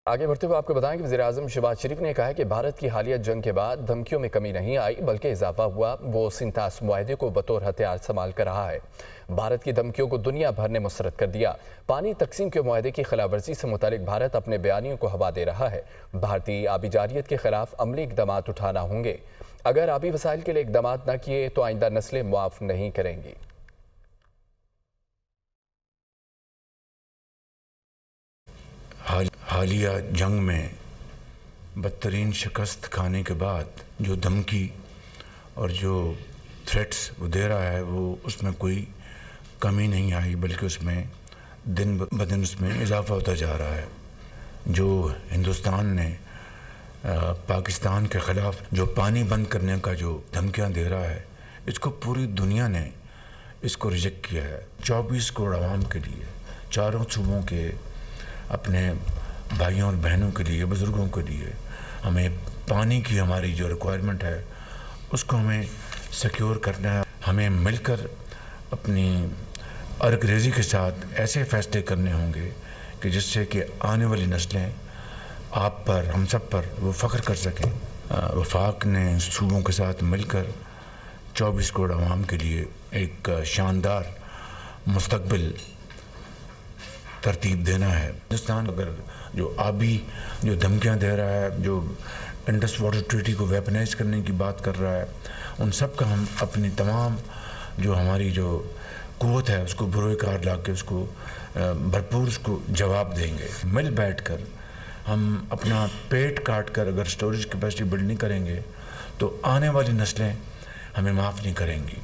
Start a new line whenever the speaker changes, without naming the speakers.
आगे बढ़ते हुए आपको बताएं कि वज़ीर-ए-आज़म शहबाज शरीफ ने कहा है कि भारत की हालिया जंग के बाद धमकियों में कमी नहीं आई बल्कि इजाफा हुआ। वो सिंतास मुआहदे को बतौर हथियार इस्तेमाल कर रहा है। भारत की धमकियों को दुनिया भर ने मुस्तरद कर दिया। पानी तकसीम के मुआहदे की खिलाफवर्जी से मुतालिक भारत अपने बयानियों को हवा दे रहा है। भारतीय आबी जारियत के खिलाफ अमली इकदाम उठाना होंगे। अगर आबी वसाइल के लिए इकदाम न किए तो आइंदा नस्लें मुआफ़ नहीं करेंगी।
हालिया जंग में बदतरीन शिकस्त खाने के बाद जो धमकी और जो थ्रेट्स वो दे रहा है वो उसमें कोई कमी नहीं आई बल्कि उसमें दिन ब दिन उसमें इजाफा होता जा रहा है। जो हिंदुस्तान ने पाकिस्तान के ख़िलाफ़ जो पानी बंद करने का जो धमकियां दे रहा है इसको पूरी दुनिया ने इसको रिजेक्ट किया है। 24 करोड़ आवाम के लिए, चारों सूबों के अपने भाइयों और बहनों के लिए, बुज़ुर्गों के लिए हमें पानी की हमारी जो रिक्वायरमेंट है उसको हमें सिक्योर करना है। हमें मिलकर अपनी अर्गरेज़ी के साथ ऐसे फ़ैसले करने होंगे कि जिससे कि आने वाली नस्लें आप पर, हम सब पर वो फ़ख्र कर सकें। वफाक ने सूबों के साथ मिलकर 24 करोड़ आवाम के लिए एक शानदार मुस्तक़बिल तरतीब देना है। हिंदुस्तान अगर जो आबी जो धमकियां दे रहा है, जो इंडस वाटर ट्रीटी को वेपनाइज करने की बात कर रहा है, उन सब का हम अपनी तमाम जो हमारी जो क़ुव्वत है उसको बुरोए कार ला के उसको भरपूर उसको जवाब देंगे। मिल बैठ कर हम अपना पेट काट कर अगर स्टोरेज कैपेसिटी बिल्ड नहीं करेंगे तो आने वाली नस्लें हमें माफ़ नहीं करेंगी।